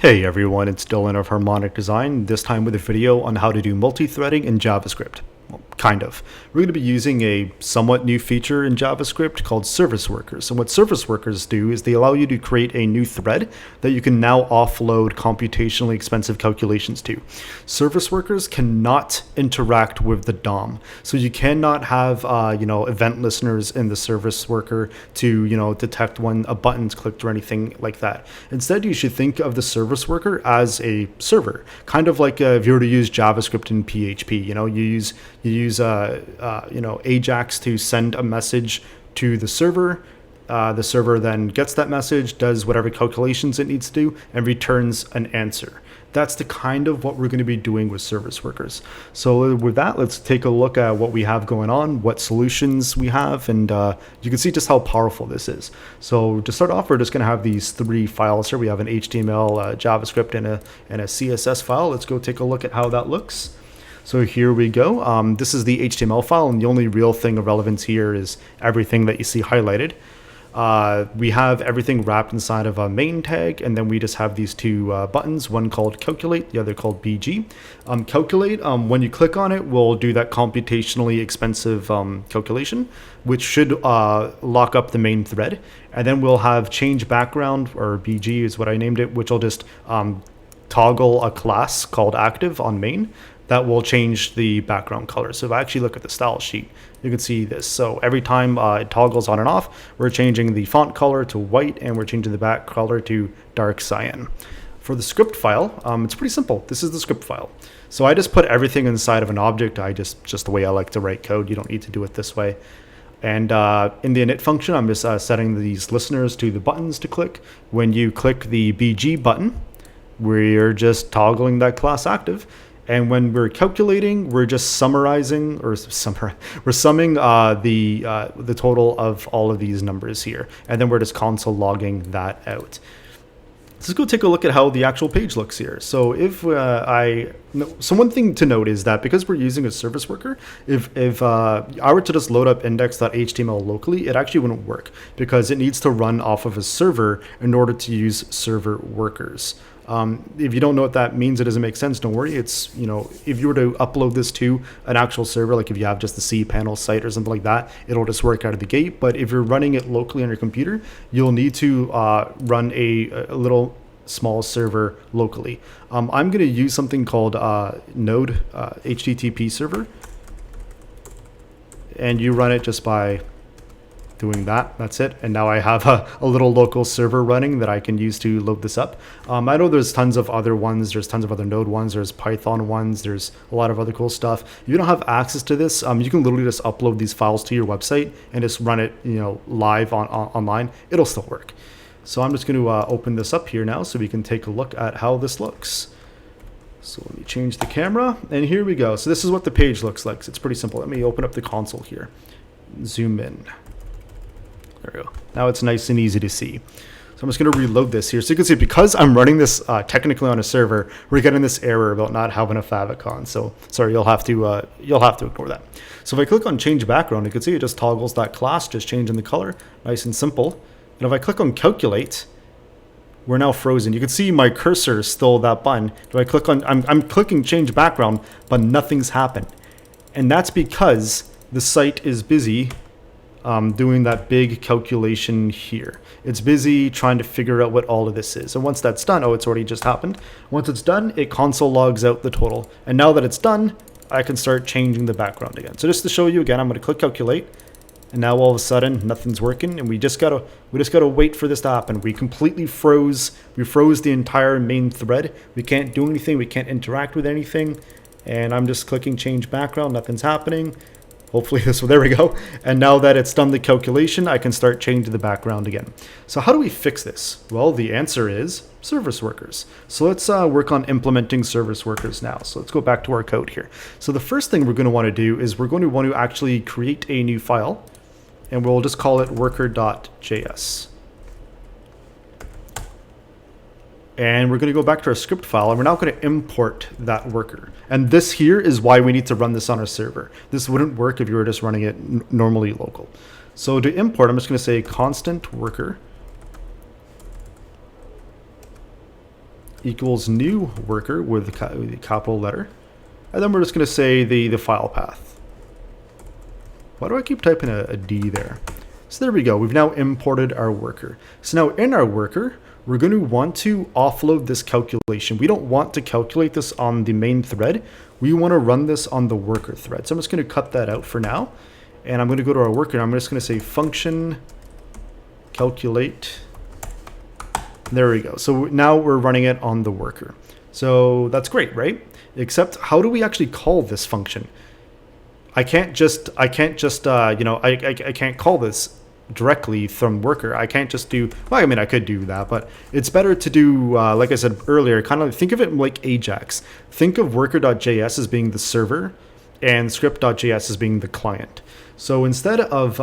Hey everyone, it's Dylan of Harmonic Design, this time with a video on how to do multi-threading in JavaScript. Well, kind of. We're going to be using a somewhat new feature in JavaScript called service workers. And what service workers do is they allow you to create a new thread that you can now offload computationally expensive calculations to. Service workers cannot interact with the DOM. So you cannot have event listeners in the service worker to detect when a button's clicked or anything like that. Instead, you should think of the service worker as a server, kind of like if you were to use JavaScript in PHP. You use Ajax to send a message to the server. The server then gets that message, does whatever calculations it needs to do, and returns an answer. That's the kind of what we're going to be doing with service workers. So with that, let's take a look at what we have going on, what solutions we have, and you can see just how powerful this is. So to start off, we're just going to have these three files here. We have an HTML, JavaScript, and a CSS file. Let's go take a look at how that looks. So here we go. This is the HTML file, and the only real thing of relevance here is everything that you see highlighted. We have everything wrapped inside of a main tag, and then we just have these two buttons, one called calculate, the other called BG. Calculate, when you click on it, will do that computationally expensive calculation, which should lock up the main thread. And then we'll have change background, or BG is what I named it, which will just toggle a class called active on main that will change the background color. So if I actually look at the style sheet, you can see this. So every time it toggles on and off, we're changing the font color to white, and we're changing the back color to dark cyan. For the script file, it's pretty simple. This is the script file. So I just put everything inside of an object. Just the way I like to write code. You don't need to do it this way. And in the init function, I'm just setting these listeners to the buttons to click. When you click the BG button, we're just toggling that class active. And when we're calculating, we're just summarizing, or we're summing the total of all of these numbers here. And then we're just console logging that out. Let's go take a look at how the actual page looks here. So so one thing to note is that because we're using a service worker, if I were to just load up index.html locally, it actually wouldn't work because it needs to run off of a server in order to use server workers. If you don't know what that means, it doesn't make sense. Don't worry. It's, if you were to upload this to an actual server, like if you have just the cPanel site or something like that, it'll just work out of the gate. But if you're running it locally on your computer, you'll need to run a little small server locally. I'm going to use something called Node HTTP server. And you run it just by doing that. That's it. And now I have a little local server running that I can use to load this up. I know there's tons of other ones. There's tons of other Node ones. There's Python ones. There's a lot of other cool stuff. If you don't have access to this, you can literally just upload these files to your website and just run it, live online. It'll still work. So I'm just going to open this up here now so we can take a look at how this looks. So let me change the camera, and here we go. So this is what the page looks like. So it's pretty simple. Let me open up the console here. Zoom in. There we go. Now it's nice and easy to see. So I'm just going to reload this here. So you can see, because I'm running this technically on a server, we're getting this error about not having a favicon. So sorry, you'll have to ignore that. So if I click on change background, you can see it just toggles that class, just changing the color, nice and simple. And if I click on calculate, we're now frozen. You can see my cursor is still that button. If I click on, I'm clicking change background, but nothing's happened. And that's because the site is busy doing that big calculation here. It's busy trying to figure out what all of this is. And once that's done, it's already just happened. Once it's done, it console logs out the total. And now that it's done, I can start changing the background again. So just to show you again, I'm going to click calculate. And now all of a sudden, nothing's working, and we just gotta wait for this to happen. We completely froze. We froze the entire main thread. We can't do anything. We can't interact with anything. And I'm just clicking change background. Nothing's happening. Hopefully there we go. And now that it's done the calculation, I can start changing the background again. So how do we fix this? Well, the answer is service workers. So let's work on implementing service workers now. So let's go back to our code here. So the first thing we're going to want to do is we're going to want to actually create a new file, and we'll just call it worker.js. And we're going to go back to our script file, and we're now going to import that worker. And this here is why we need to run this on our server. This wouldn't work if you were just running it normally local. So to import, I'm just going to say constant worker equals new worker with the capital letter. And then we're just going to say the file path. Why do I keep typing a D there? So there we go. We've now imported our worker. So now in our worker, we're going to want to offload this calculation. We don't want to calculate this on the main thread. We want to run this on the worker thread. So I'm just going to cut that out for now. And I'm going to go to our worker. And I'm just going to say function calculate. There we go. So now we're running it on the worker. So that's great, right? Except how do we actually call this function? I can't just I can't call this directly from worker. I can't just do, well, I mean, I could do that, but it's better to do, like I said earlier, kind of think of it like Ajax. Think of worker.js as being the server and script.js as being the client. So instead of,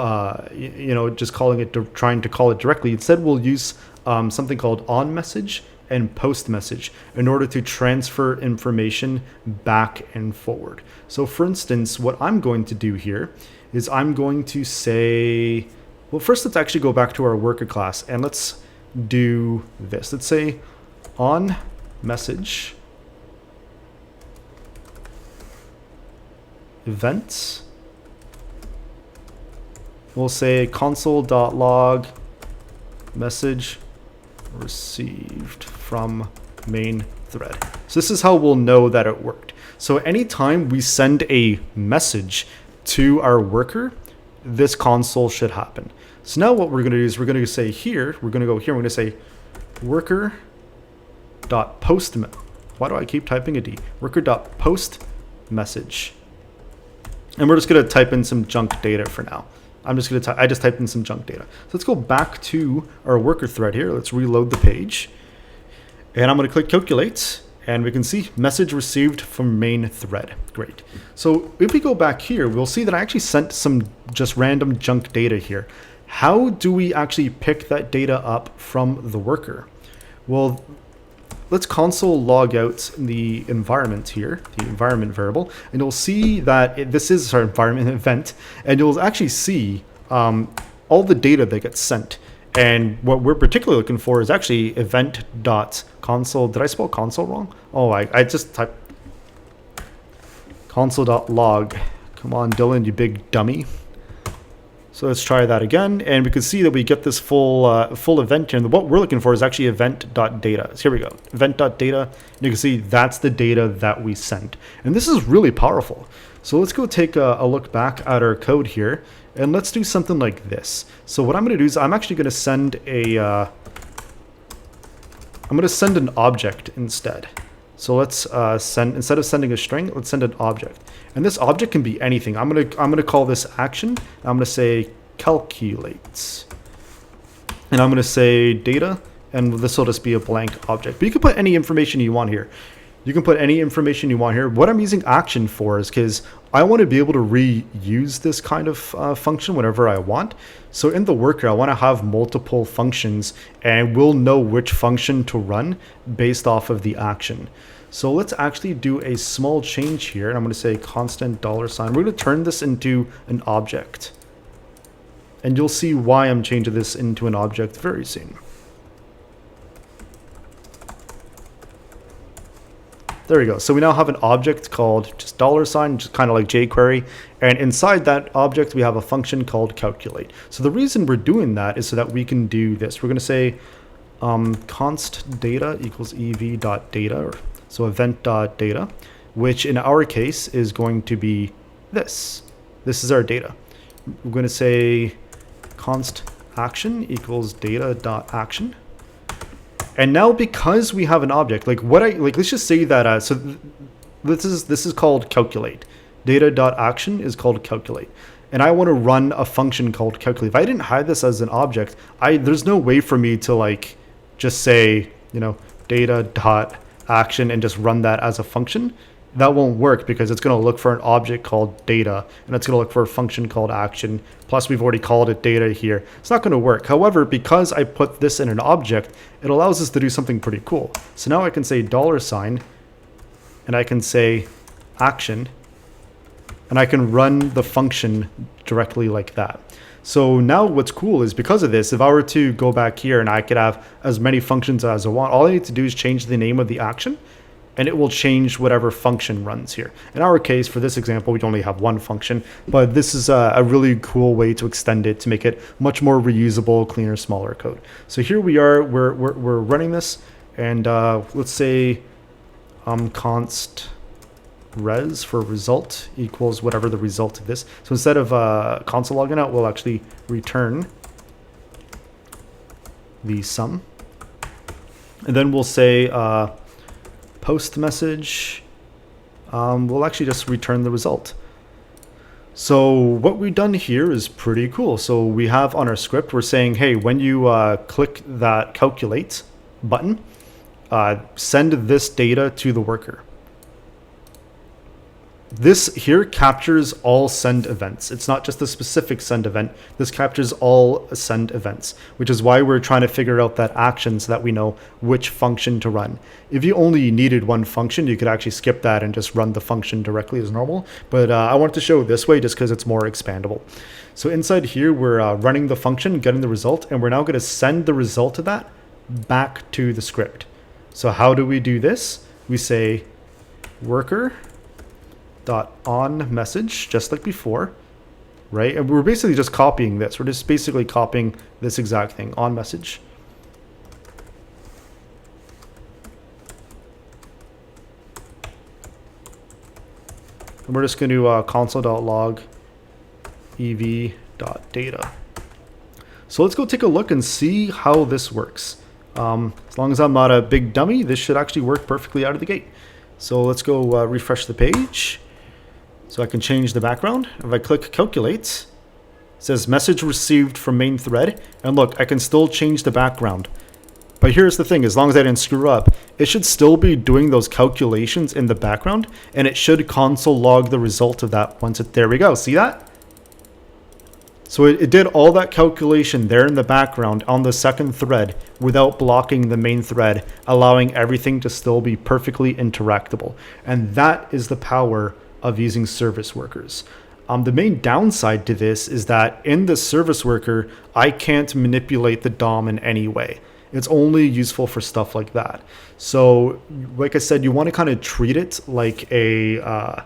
just calling it, trying to call it directly, instead we'll use something called onMessage and postMessage in order to transfer information back and forward. So for instance, what I'm going to do here is I'm going to say, well, first let's actually go back to our worker class and let's do this. Let's say onMessage events. We'll say console.log message received from main thread. So this is how we'll know that it worked. So anytime we send a message to our worker, this console should happen. So now what we're going to do is we're going to say here, we're going to go here, we're going to say worker.post. Why do I keep typing a D? Worker.post message. And we're just going to type in some junk data for now. I just typed in some junk data. So let's go back to our worker thread here. Let's reload the page. And I'm going to click calculate. And we can see message received from main thread. Great. So if we go back here, we'll see that I actually sent some just random junk data here. How do we actually pick that data up from the worker? Well, let's console log out the environment here, the environment variable, and you'll see that this is our environment event, and you'll actually see all the data that gets sent. And what we're particularly looking for is actually event.console. Did I spell console wrong? Oh, I just typed console.log. Come on, Dylan, you big dummy. So let's try that again, and we can see that we get this full event here. And what we're looking for is actually event.data. So here we go, event.data. And you can see that's the data that we sent. And this is really powerful. So let's go take a look back at our code here, and let's do something like this. So what I'm going to do is I'm actually going to send an object instead. So let's instead of sending a string, let's send an object. And this object can be anything. I'm gonna call this action. I'm gonna say calculates. And I'm gonna say data, and this will just be a blank object. But you can put any information you want here. You can put any information you want here. What I'm using action for is because I want to be able to reuse this kind of function whenever I want. So in the worker, I want to have multiple functions, and we'll know which function to run based off of the action. So let's actually do a small change here, and I'm going to say constant $sign. We're going to turn this into an object. And you'll see why I'm changing this into an object very soon. There we go. So we now have an object called just $sign, just kind of like jQuery. And inside that object, we have a function called calculate. So the reason we're doing that is so that we can do this. We're going to say const data equals ev.data, so event.data, which in our case is going to be this. This is our data. We're going to say const action equals data.action. And now because we have an object, let's just say that this is called calculate. Data.action is called calculate. And I want to run a function called calculate. If I didn't hide this as an object, there's no way for me to just say, data.action and just run that as a function. That won't work because it's going to look for an object called data, and it's going to look for a function called action. Plus, we've already called it data here. It's not going to work. However, because I put this in an object, it allows us to do something pretty cool. So now I can say $sign, and I can say action, and I can run the function directly like that. So now what's cool is because of this, if I were to go back here and I could have as many functions as I want, all I need to do is change the name of the action and it will change whatever function runs here. In our case, for this example, we only have one function, but this is a really cool way to extend it to make it much more reusable, cleaner, smaller code. So here we are, we're running this, and let's say const res for result equals whatever the result of this. So instead of console logging out, we'll actually return the sum. And then we'll say post message, we'll actually just return the result. So what we've done here is pretty cool. So we have on our script, we're saying, hey, when you click that calculate button, send this data to the worker. This here captures all send events. It's not just a specific send event. This captures all send events, which is why we're trying to figure out that action so that we know which function to run. If you only needed one function, you could actually skip that and just run the function directly as normal. But I wanted to show it this way just because it's more expandable. So inside here, we're running the function, getting the result, and we're now going to send the result of that back to the script. So how do we do this? We say worker dot on message, just like before, right? And we're basically just copying this. We're just basically copying this exact thing, on message. And we're just going to console.log ev.data. So let's go take a look and see how this works. As long as I'm not a big dummy, this should actually work perfectly out of the gate. So let's go refresh the page. So I can change the background. If I click calculate, it says message received from main thread. And look, I can still change the background. But here's the thing, as long as I didn't screw up, it should still be doing those calculations in the background, and it should console log the result of that once it, there we go, see that? So it did all that calculation there in the background on the second thread without blocking the main thread, allowing everything to still be perfectly interactable. And that is the power of using service workers. The main downside to this is that in the service worker, I can't manipulate the DOM in any way. It's only useful for stuff like that. So like I said, you want to kind of treat it like a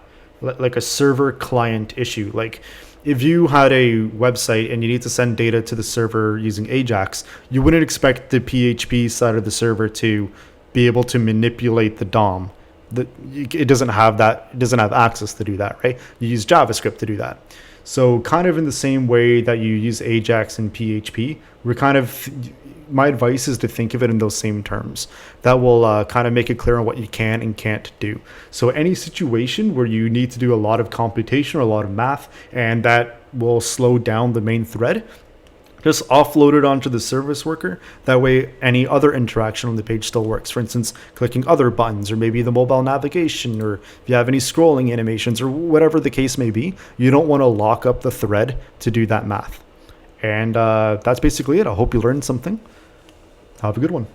server client issue. Like if you had a website and you need to send data to the server using Ajax, you wouldn't expect the PHP side of the server to be able to manipulate the DOM. It doesn't have that. It doesn't have access to do that, right? You use JavaScript to do that. So kind of in the same way that you use Ajax and PHP, my advice is to think of it in those same terms. That will kind of make it clear on what you can and can't do. So any situation where you need to do a lot of computation or a lot of math, and that will slow down the main thread, just offload it onto the service worker. That way any other interaction on the page still works. For instance, clicking other buttons, or maybe the mobile navigation, or if you have any scrolling animations, or whatever the case may be, you don't want to lock up the thread to do that math. And that's basically it. I hope you learned something. Have a good one.